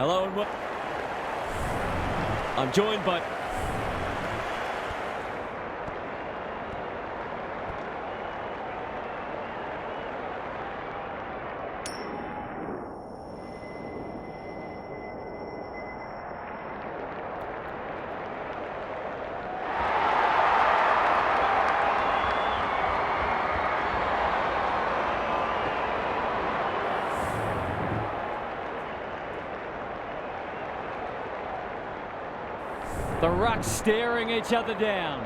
Hello and I'm joined by... The rucks staring each other down.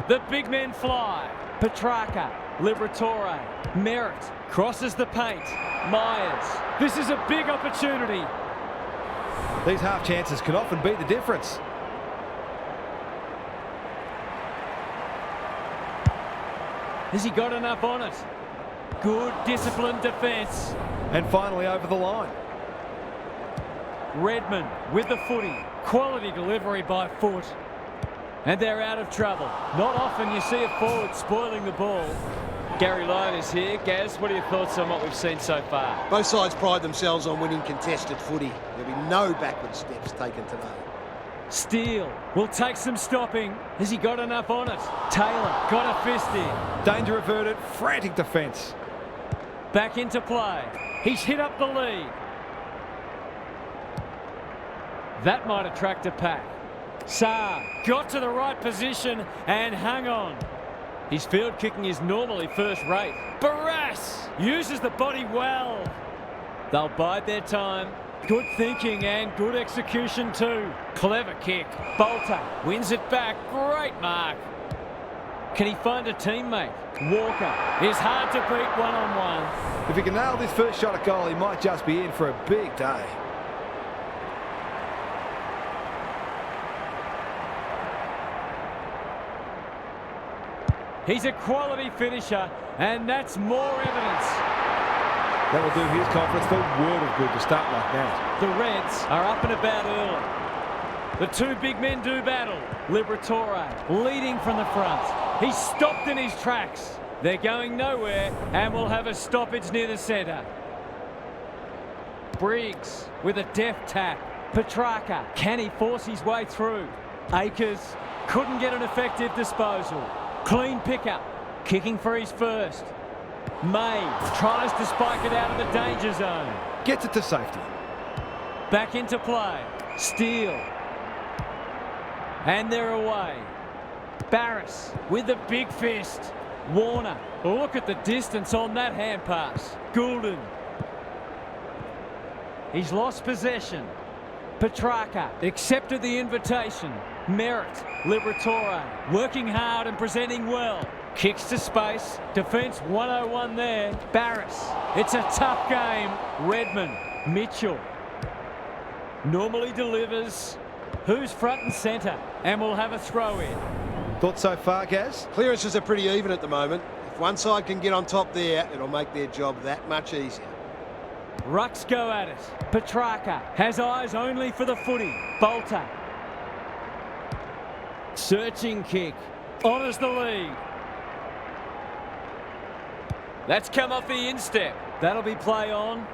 The big men fly. Petrarca, Liberatore, Merritt crosses the paint. Myers. This is a big opportunity. These half chances can often be the difference. Has he got enough on it? Good disciplined defence. And finally over the line. Redmond with the footy. Quality delivery by foot. And they're out of trouble. Not often you see a forward spoiling the ball. Gary Lyon is here. Gaz, what are your thoughts on what we've seen so far? Both sides pride themselves on winning contested footy. There'll be no backward steps taken today. Steele will take some stopping. Has he got enough on it? Taylor got a fist in. Danger averted. Frantic defence. Back into play. He's hit up the lead. That might attract a pack. Saar got to the right position and hung on. His field kicking is normally first rate. Barras uses the body well. They'll bide their time. Good thinking and good execution too. Clever kick. Bolter wins it back. Great mark. Can he find a teammate? Walker is hard to beat one-on-one. If he can nail this first shot at goal, he might just be in for a big day. He's a quality finisher, and that's more evidence. That will do his conference the world of good to start like that. The Reds are up and about early. The two big men do battle. Liberatore leading from the front. He's stopped in his tracks. They're going nowhere, and will have a stoppage near the centre. Briggs with a deft tap. Petrarca, can he force his way through? Akers couldn't get an effective disposal. Clean pickup, kicking for his first. May tries to spike it out of the danger zone. Gets it to safety. Back into play. Steele. And they're away. Barras with the big fist. Warner, look at the distance on that hand pass. Goulden. He's lost possession. Petrarca accepted the invitation. Merritt, Liberatore, working hard and presenting well. Kicks to space. Defence 101 there. Barras. It's a tough game. Redmond. Mitchell. Normally delivers. Who's front and centre? And we'll have a throw in. Thoughts so far, Gaz? Clearances are pretty even at the moment. If one side can get on top there, it'll make their job that much easier. Rucks go at it. Petrarca has eyes only for the footy. Bolter. Searching kick. Honours the lead. That's come off the instep. That'll be play on.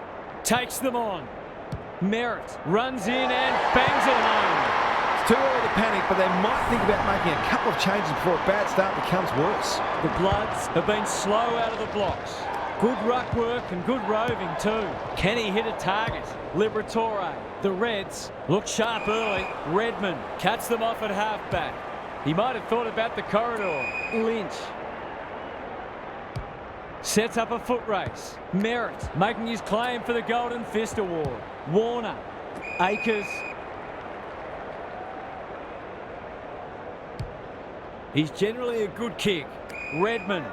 Takes them on. Merritt runs in and bangs it home. It's too early to panic, but they might think about making a couple of changes before a bad start becomes worse. The Bloods have been slow out of the blocks. Good ruck work and good roving too. Can he hit a target? Liberatore. The Reds look sharp early. Redmond cuts them off at halfback. He might have thought about the corridor. Lynch sets up a foot race. Merritt making his claim for the Golden Fist Award. Warner. Akers. He's generally a good kick. Redmond.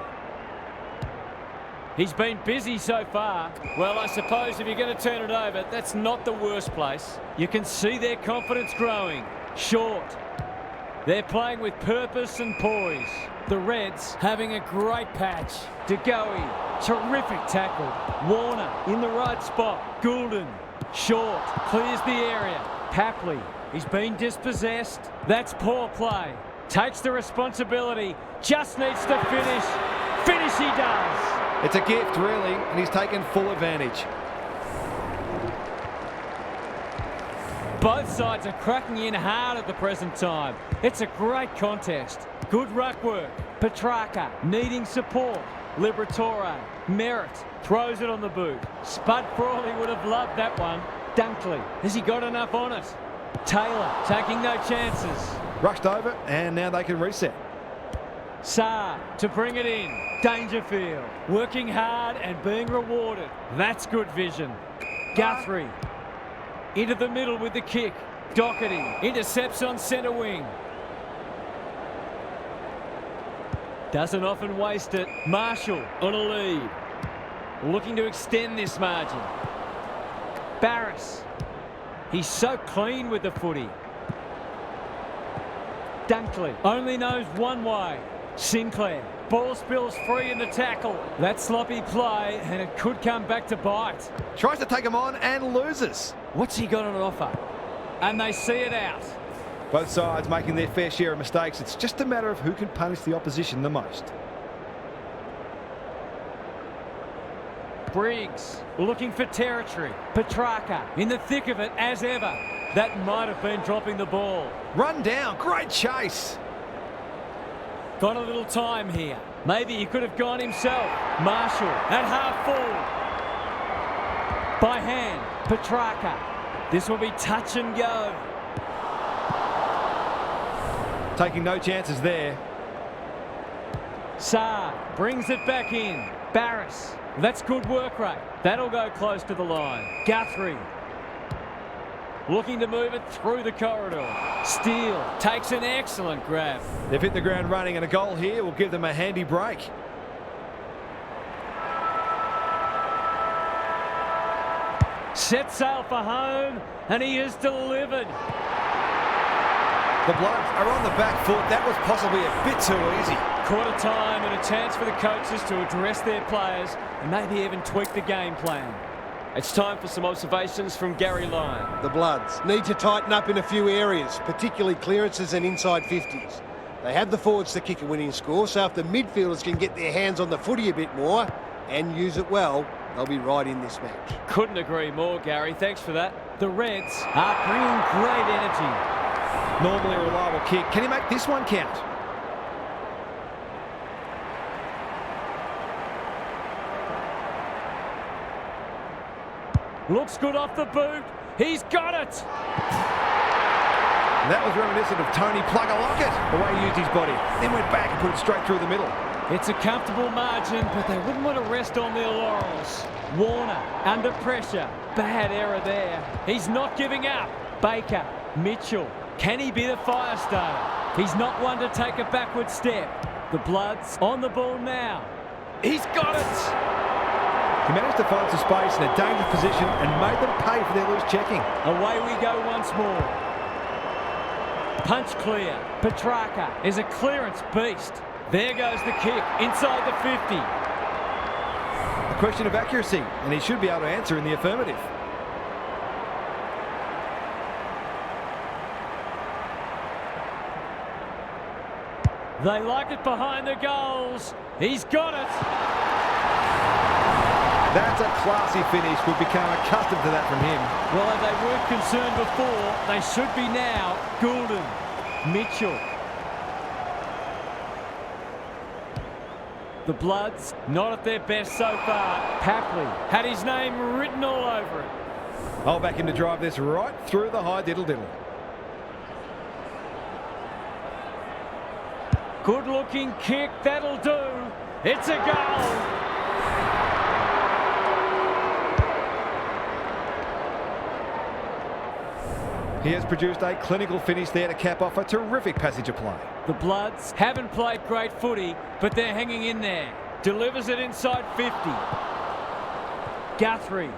He's been busy so far. Well, I suppose if you're going to turn it over, that's not the worst place. You can see their confidence growing. Short. They're playing with purpose and poise. The Reds having a great patch. DeGoey, terrific tackle. Warner in the right spot. Goulden, short, clears the area. Papley, he's been dispossessed. That's poor play. Takes the responsibility, just needs to finish. Finish he does. It's a gift, really, and he's taken full advantage. Both sides are cracking in hard at the present time. It's a great contest. Good ruck work. Petrarca needing support. Liberatore. Merritt throws it on the boot. Spud Frawley would have loved that one. Dunkley, has he got enough on it? Taylor taking no chances. Rushed over, and now they can reset. Saar to bring it in. Dangerfield working hard and being rewarded. That's good vision. Guthrie into the middle with the kick. Doherty intercepts on centre wing. Doesn't often waste it. Marshall on a lead. Looking to extend this margin. Barris. He's so clean with the footy. Dunkley only knows one way. Sinclair. Ball spills free in the tackle. That sloppy play, and it could come back to bite. Tries to take him on and loses. What's he got on offer? And they see it out. Both sides making their fair share of mistakes. It's just a matter of who can punish the opposition the most. Briggs looking for territory. Petrarca in the thick of it as ever. That might have been dropping the ball. Run down. Great chase. Got a little time here. Maybe he could have gone himself. Marshall at half full. By hand. Petrarca. This will be touch and go. Taking no chances there. Saar brings it back in. Barris. That's good work rate. That'll go close to the line. Guthrie. Looking to move it through the corridor. Steele takes an excellent grab. They've hit the ground running, and a goal here will give them a handy break. Set sail for home, and he is delivered. The Bloods are on the back foot. That was possibly a bit too easy. Quarter time and a chance for the coaches to address their players and maybe even tweak the game plan. It's time for some observations from Gary Lyon. The Bloods need to tighten up in a few areas, particularly clearances and inside 50s. They have the forwards to kick a winning score, so if the midfielders can get their hands on the footy a bit more and use it well, they'll be right in this match. Couldn't agree more, Gary. Thanks for that. The Reds are bringing great energy. Normally a reliable kick. Can he make this one count? Looks good off the boot. He's got it. That was reminiscent of Tony Plugger-Lockett, the way he used his body. Then went back and put it straight through the middle. It's a comfortable margin, but they wouldn't want to rest on their laurels. Warner under pressure. Bad error there. He's not giving up. Baker, Mitchell. Can he be the fire starter? He's not one to take a backward step. The Bloods on the ball now. He's got it. He managed to find some space in a dangerous position and made them pay for their loose checking. Away we go once more. Punch clear. Petrarca is a clearance beast. There goes the kick inside the 50. A question of accuracy, and he should be able to answer in the affirmative. They like it behind the goals. He's got it. That's a classy finish. We've become accustomed to that from him. Well, if they weren't concerned before, they should be now. Goulden, Mitchell. The Bloods not at their best so far. Papley had his name written all over it. I'll back him to drive this right through the high diddle-diddle. Good-looking kick, that'll do. It's a goal. He has produced a clinical finish there to cap off a terrific passage of play. The Bloods haven't played great footy, but they're hanging in there. Delivers it inside 50. Guthrie.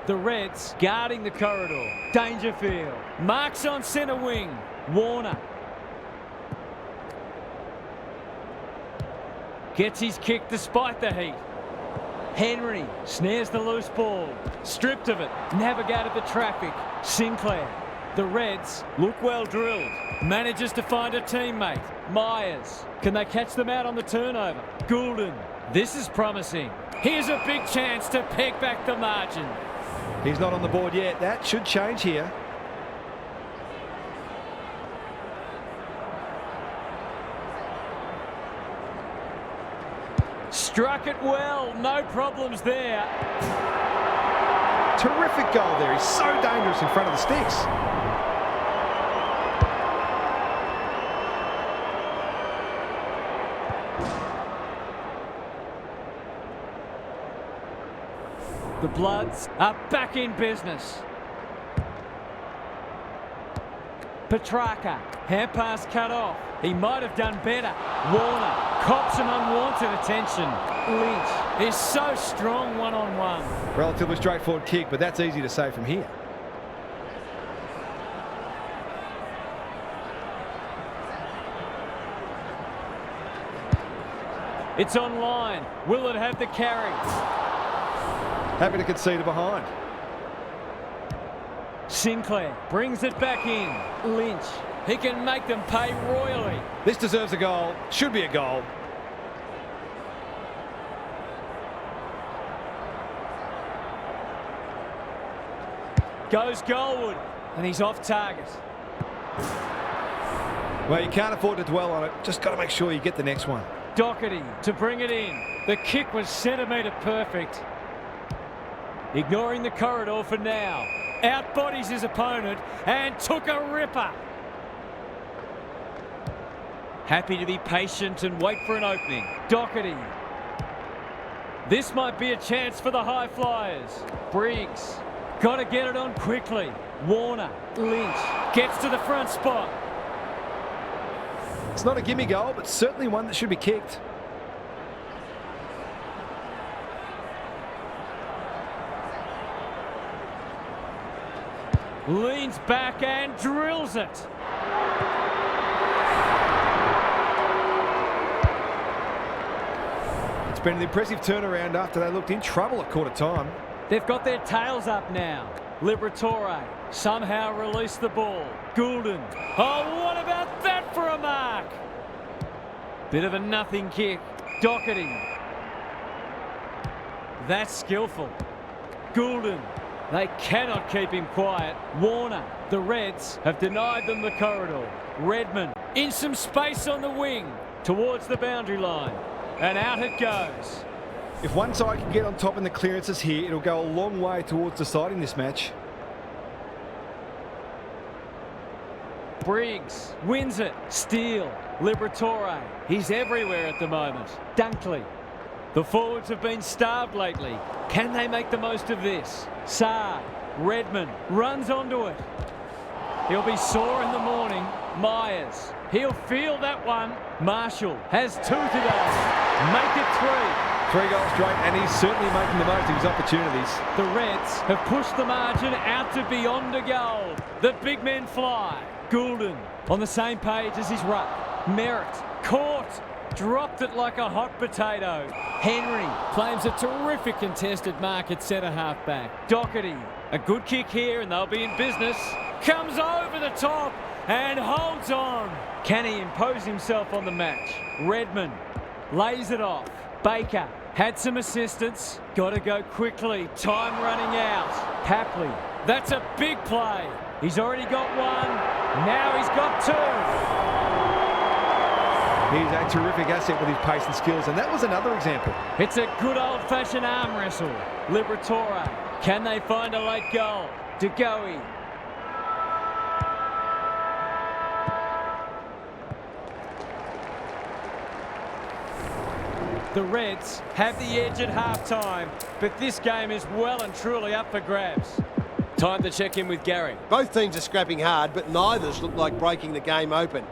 The Reds guarding the corridor. Dangerfield. Marks on centre wing. Warner. Gets his kick despite the heat. Henry snares the loose ball. Stripped of it. Navigated the traffic. Sinclair. The Reds look well drilled. Manages to find a teammate. Myers. Can they catch them out on the turnover? Goulden. This is promising. Here's a big chance to peg back the margin. He's not on the board yet. That should change here. Struck it well, no problems there. Terrific goal there. He's so dangerous in front of the sticks. The Bloods are back in business. Petrarca, hand pass cut off. He might have done better. Warner cops some unwanted attention. Lynch is so strong one-on-one. Relatively straightforward kick, but that's easy to say from here. It's on line. Will it have the carry? Happy to concede a behind. Sinclair brings it back in. Lynch, he can make them pay royally. This deserves a goal. Should be a goal. Goes goalward, and he's off target. Well, you can't afford to dwell on it. Just got to make sure you get the next one. Doherty to bring it in. The kick was centimetre perfect. Ignoring the corridor for now. Outbodies his opponent and took a ripper. Happy to be patient and wait for an opening. Doherty. This might be a chance for the high flyers. Briggs. Got to get it on quickly. Warner. Lynch. Gets to the front spot. It's not a gimme goal, but certainly one that should be kicked. Leans back and drills it. It's been an impressive turnaround after they looked in trouble at quarter time. They've got their tails up now. Liberatore somehow released the ball. Goulden. Oh, what about that for a mark? Bit of a nothing kick. Doherty. That's skillful. Goulden. They cannot keep him quiet. Warner. The Reds have denied them the corridor. Redmond in some space on the wing towards the boundary line. And out it goes. If one side can get on top in the clearances here, it'll go a long way towards deciding this match. Briggs wins it. Steele. Liberatore. He's everywhere at the moment. Dunkley. The forwards have been starved lately. Can they make the most of this? Saad. Redmond runs onto it. He'll be sore in the morning. Myers. He'll feel that one. Marshall has 2 today. Make it 3. 3 goals straight, and he's certainly making the most of his opportunities. The Reds have pushed the margin out to beyond a goal. The big men fly. Goulden on the same page as his ruck. Merritt caught. Dropped it like a hot potato. Henry claims a terrific contested mark at centre half back. Doherty, a good kick here and they'll be in business. Comes over the top and holds on. Can he impose himself on the match? Redmond lays it off. Baker had some assistance. Got to go quickly. Time running out. Hapley. That's a big play. He's already got 1. Now he's got 2. He's a terrific asset with his pace and skills, and that was another example. It's a good old-fashioned arm wrestle. Liberatore. Can they find a late goal? De Goey. The Reds have the edge at half-time, but this game is well and truly up for grabs. Time to check in with Gary. Both teams are scrapping hard, but neither's look like breaking the game open.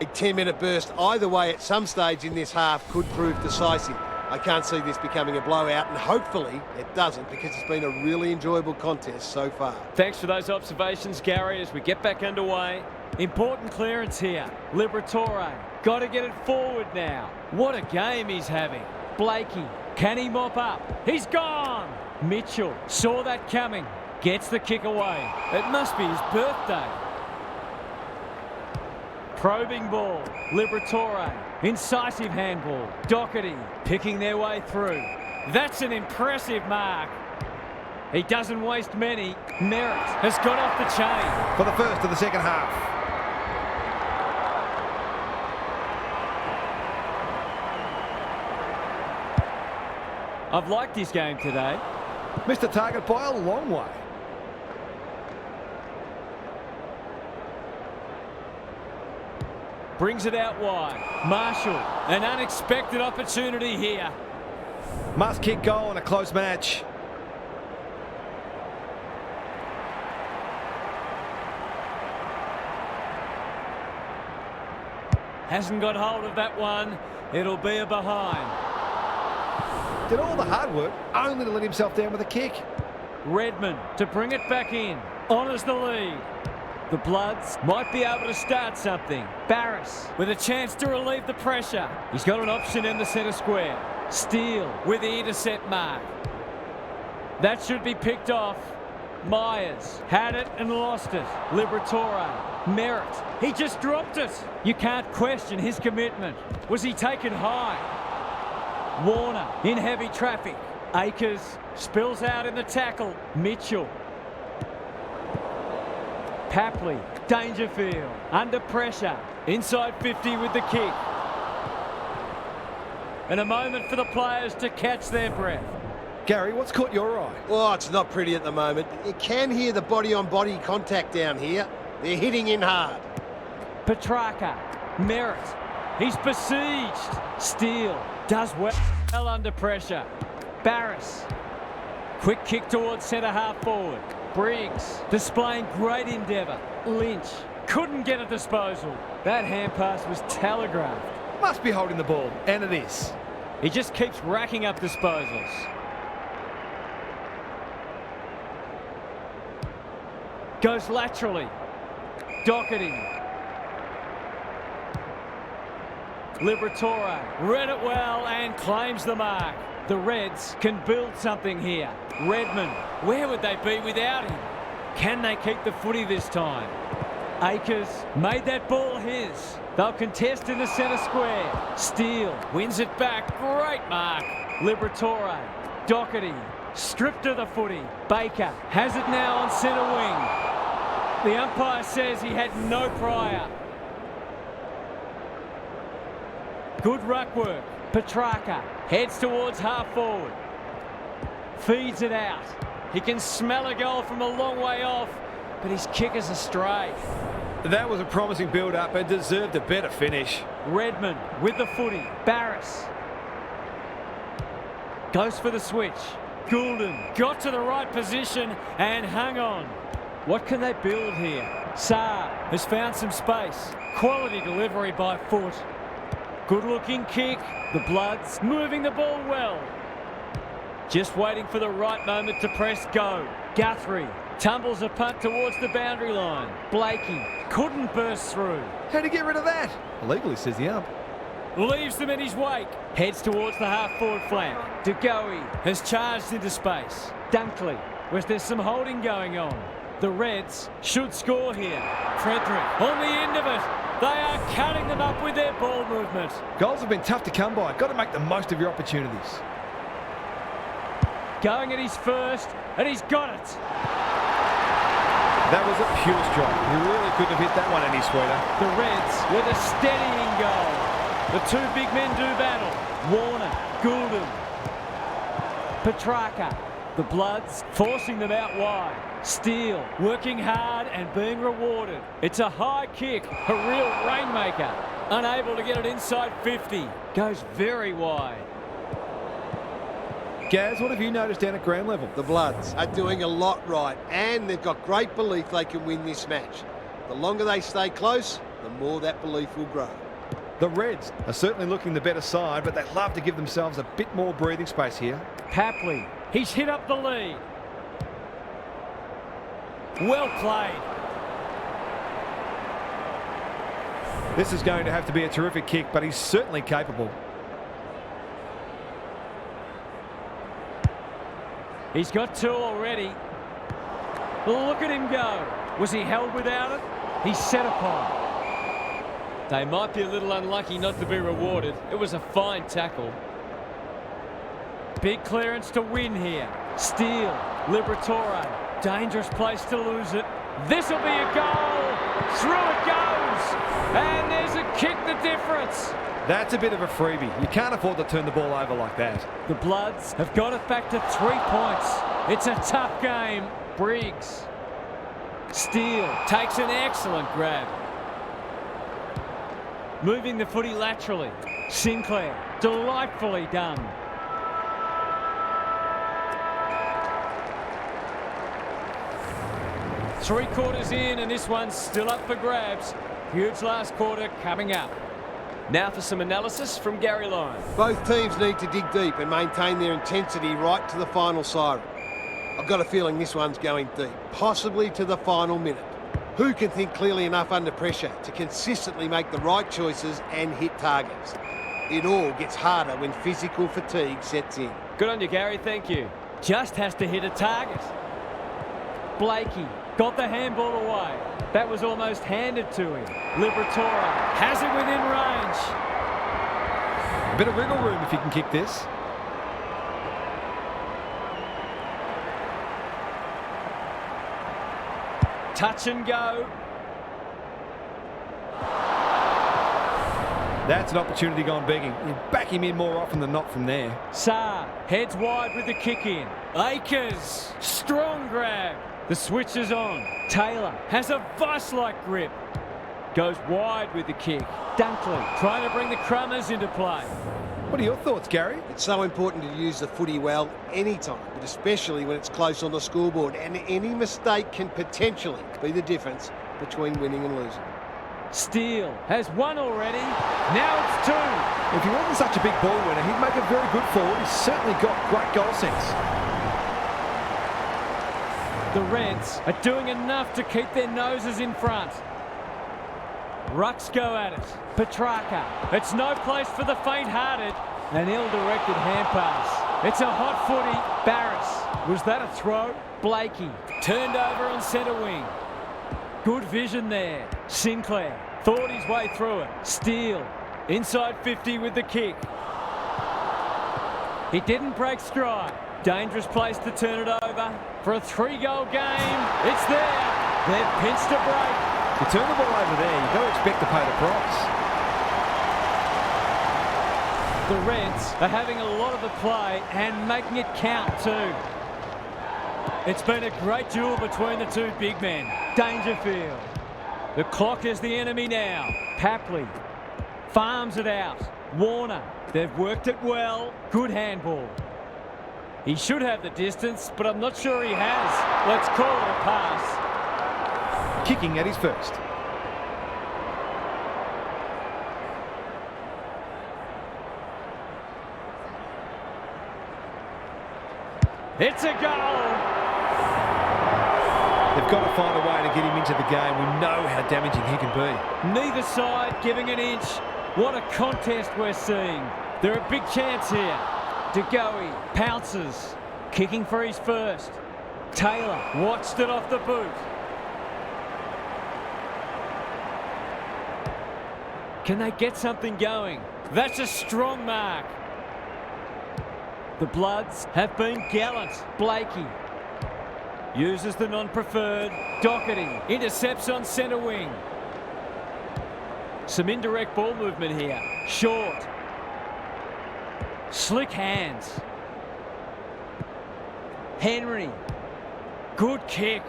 A 10-minute burst either way at some stage in this half could prove decisive. I can't see this becoming a blowout, and hopefully it doesn't, because it's been a really enjoyable contest so far. Thanks for those observations, Gary, as we get back underway. Important clearance here. Liberatore. Got to get it forward now. What a game he's having. Blakey. Can he mop up? He's gone. Mitchell saw that coming. Gets the kick away. It must be his birthday. Probing ball. Liberatore. Incisive handball. Doherty picking their way through. That's an impressive mark. He doesn't waste many. Merritt has got off the chain. For the first of the second half. I've liked his game today. Missed the target by a long way. Brings it out wide. Marshall, an unexpected opportunity here. Must kick goal in a close match. Hasn't got hold of that one. It'll be a behind. Did all the hard work only to let himself down with a kick. Redmond to bring it back in. Honours the lead. The Bloods might be able to start something. Barris with a chance to relieve the pressure. He's got an option in the centre square. Steele with the intercept mark. That should be picked off. Myers had it and lost it. Liberatore. Merritt. He just dropped it. You can't question his commitment. Was he taken high? Warner in heavy traffic. Akers spills out in the tackle. Mitchell. Papley. Dangerfield. Under pressure. Inside 50 with the kick. And a moment for the players to catch their breath. Gary, what's caught your eye? Oh, it's not pretty at the moment. You can hear the body-on-body contact down here. They're hitting in hard. Petrarca. Merritt. He's besieged. Steele does well under pressure. Barris. Quick kick towards centre half forward. Briggs displaying great endeavour. Lynch couldn't get a disposal. That hand pass was telegraphed. Must be holding the ball, and it is. He just keeps racking up disposals. Goes laterally. Doherty. Liberatore read it well and claims the mark. The Reds can build something here. Redmond, where would they be without him? Can they keep the footy this time? Akers made that ball his. They'll contest in the centre square. Steele wins it back. Great mark. Liberatore. Doherty stripped of the footy. Baker has it now on centre wing. The umpire says he had no prior. Good ruck work. Petrarca heads towards half forward. Feeds it out. He can smell a goal from a long way off, but his kick is astray. That was a promising build-up and deserved a better finish. Redmond with the footy. Barris goes for the switch. Goulden got to the right position and hung on. What can they build here? Saar has found some space. Quality delivery by foot. Good-looking kick. The Bloods moving the ball well. Just waiting for the right moment to press go. Guthrie tumbles a punt towards the boundary line. Blakey couldn't burst through. How'd he get rid of that? Illegally, says the ump. Leaves them in his wake. Heads towards the half-forward flank. De Goey has charged into space. Dunkley, where's there some holding going on. The Reds should score here. Frederick on the end of it. They are cutting them up with their ball movement. Goals have been tough to come by. Got to make the most of your opportunities. Going at his first, and he's got it. That was a pure strike. You really couldn't have hit that one any sweeter. The Reds with a steadying goal. The two big men do battle. Warner, Goulden, Petrarca. The Bloods forcing them out wide. Steele working hard and being rewarded. It's a high kick, a real rainmaker. Unable to get it inside 50. Goes very wide. Gaz, what have you noticed down at ground level? The Bloods are doing a lot right, and they've got great belief they can win this match. The longer they stay close, the more that belief will grow. The Reds are certainly looking the better side, but they'd love to give themselves a bit more breathing space here. Papley, he's hit up the lead. Well played. This is going to have to be a terrific kick, but he's certainly capable. He's got two already. Look at him go. Was he held without it? He's set upon. They might be a little unlucky not to be rewarded. It was a fine tackle. Big clearance to win here. Steele, Liberatore. Dangerous place to lose it. This'll be a goal. Through it goes. And there's a kick the difference. That's a bit of a freebie. You can't afford to turn the ball over like that. The Bloods have got it back to 3 points. It's a tough game. Briggs. Steele takes an excellent grab. Moving the footy laterally. Sinclair, delightfully done. Three quarters in, and this one's still up for grabs. Huge last quarter coming up. Now for some analysis from Gary Lyon. Both teams need to dig deep and maintain their intensity right to the final siren. I've got a feeling this one's going deep, possibly to the final minute. Who can think clearly enough under pressure to consistently make the right choices and hit targets? It all gets harder when physical fatigue sets in. Good on you, Gary. Thank you. Just has to hit a target. Blakey got the handball away. That was almost handed to him. Liberatore has it within range. A bit of wriggle room if you can kick this. Touch and go. That's an opportunity gone begging. You back him in more often than not from there. Saar heads wide with the kick in. Akers, strong grab. The switch is on. Taylor has a vice-like grip. Goes wide with the kick. Dunkley trying to bring the Crummers into play. What are your thoughts, Gary? It's so important to use the footy well anytime, but especially when it's close on the scoreboard, and any mistake can potentially be the difference between winning and losing. Steele has one already. Now it's two. If he wasn't such a big ball winner, he'd make a very good forward. He's certainly got great goal sense. The Reds are doing enough to keep their noses in front. Rucks go at it. Petrarca. It's no place for the faint-hearted. An ill-directed hand pass. It's a hot footy. Barris. Was that a throw? Blakey. Turned over on centre wing. Good vision there. Sinclair. Thought his way through it. Steele. Inside 50 with the kick. He didn't break stride. Dangerous place to turn it over. For a 3-goal game, it's there. They've pinched a break. You turn the ball over there, you've got to expect to pay the price. The Reds are having a lot of the play and making it count too. It's been a great duel between the two big men. Dangerfield. The clock is the enemy now. Papley farms it out. Warner. They've worked it well. Good handball. He should have the distance, but I'm not sure he has. Let's call it a pass. Kicking at his first. It's a goal. They've got to find a way to get him into the game. We know how damaging he can be. Neither side giving an inch. What a contest we're seeing. They're a big chance here. DeGoey pounces, kicking for his first. Taylor watched it off the boot. Can they get something going? That's a strong mark. The Bloods have been gallant. Blakey uses the non-preferred. Doherty intercepts on centre wing. Some indirect ball movement here. Short. Slick hands. Henry. Good kick.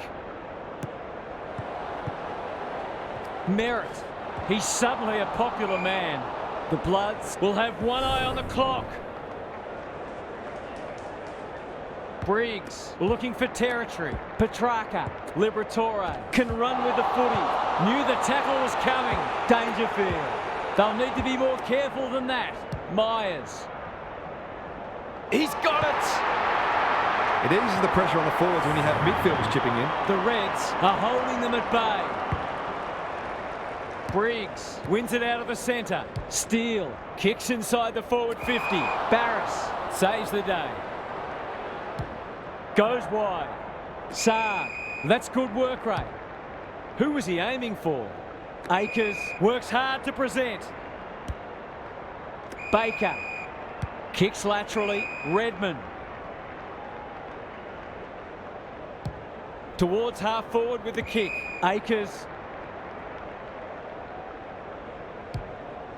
Merritt. He's suddenly a popular man. The Bloods will have one eye on the clock. Briggs looking for territory. Petrarca. Liberatore can run with the footy. Knew the tackle was coming. Dangerfield. They'll need to be more careful than that. Myers. He's got it! It eases the pressure on the forwards when you have midfielders chipping in. The Reds are holding them at bay. Briggs wins it out of the centre. Steele kicks inside the forward 50. Barris saves the day. Goes wide. Saar. That's good work rate. Who was he aiming for? Akers works hard to present. Baker. Kicks laterally. Redmond. Towards half forward with the kick. Akers.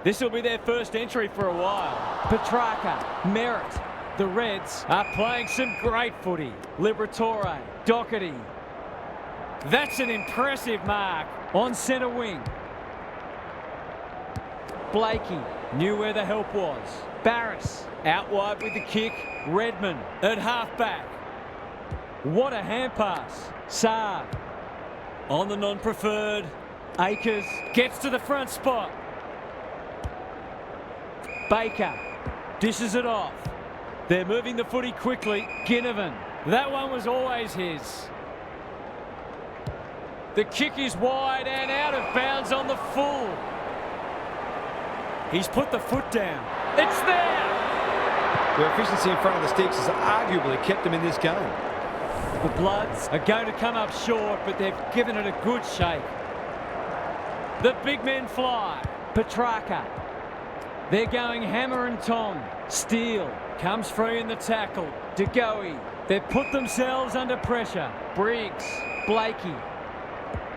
This will be their first entry for a while. Petrarca, Merritt. The Reds are playing some great footy. Liberatore, Doherty. That's an impressive mark on centre wing. Blakey knew where the help was. Barris out wide with the kick. Redmond at half-back. What a hand pass. Saab on the non-preferred. Akers gets to the front spot. Baker dishes it off. They're moving the footy quickly. Ginnivan. That one was always his. The kick is wide and out of bounds on the full. He's put the foot down. It's there! Their efficiency in front of the sticks has arguably kept them in this game. The Bloods are going to come up short, but they've given it a good shake. The big men fly. Petrarca. They're going hammer and tong. Steele comes free in the tackle. De Goey. They've put themselves under pressure. Briggs. Blakey.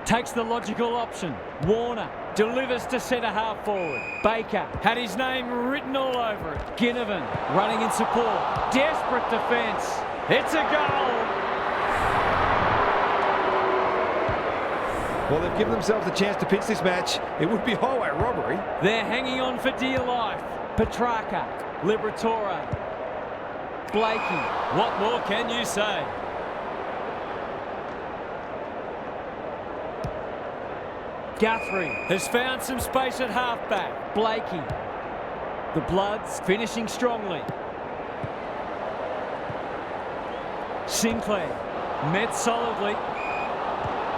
Takes the logical option. Warner delivers to centre half forward. Baker had his name written all over it. Ginnivan running in support. Desperate defence. It's a goal. Well, they've given themselves a chance to pitch this match. It would be highway robbery. They're hanging on for dear life. Petrarca. Liberatore. Blakey. What more can you say? Guthrie has found some space at halfback. Blakey. The Bloods finishing strongly. Sinclair met solidly.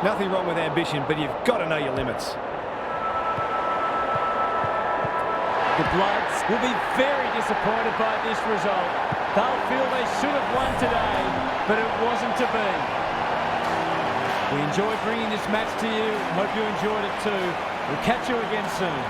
Nothing wrong with ambition, but you've got to know your limits. The Bloods will be very disappointed by this result. They'll feel they should have won today, but it wasn't to be. We enjoyed bringing this match to you. Hope you enjoyed it too. We'll catch you again soon.